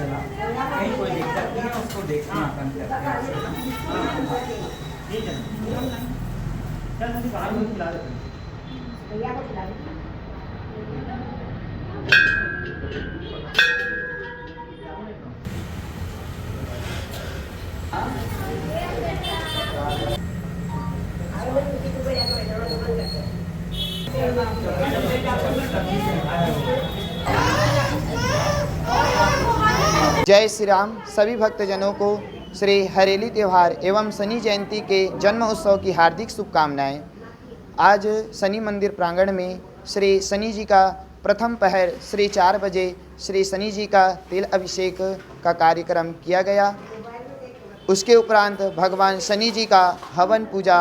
चला, कहीं कोई दिक्कत नहीं है, उसको देखते हैं अपन करते हैं। ठीक है चल मुझे बाहर में खिला देते हैं। भैया को खिला दो। जय श्री राम। सभी भक्तजनों को श्री हरेली त्यौहार एवं शनि जयंती के जन्म उत्सव की हार्दिक शुभकामनाएं। आज शनि मंदिर प्रांगण में श्री शनि जी का प्रथम पहर श्री 4 बजे श्री शनि जी का तेल अभिषेक का कार्यक्रम किया गया। उसके उपरांत भगवान शनि जी का हवन पूजा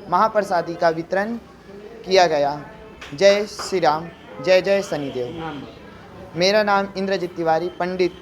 महाप्रसादी का वितरण किया गया। जय श्री राम, जय जय शनिदेव। मेरा नाम इंद्रजीत तिवारी, पंडित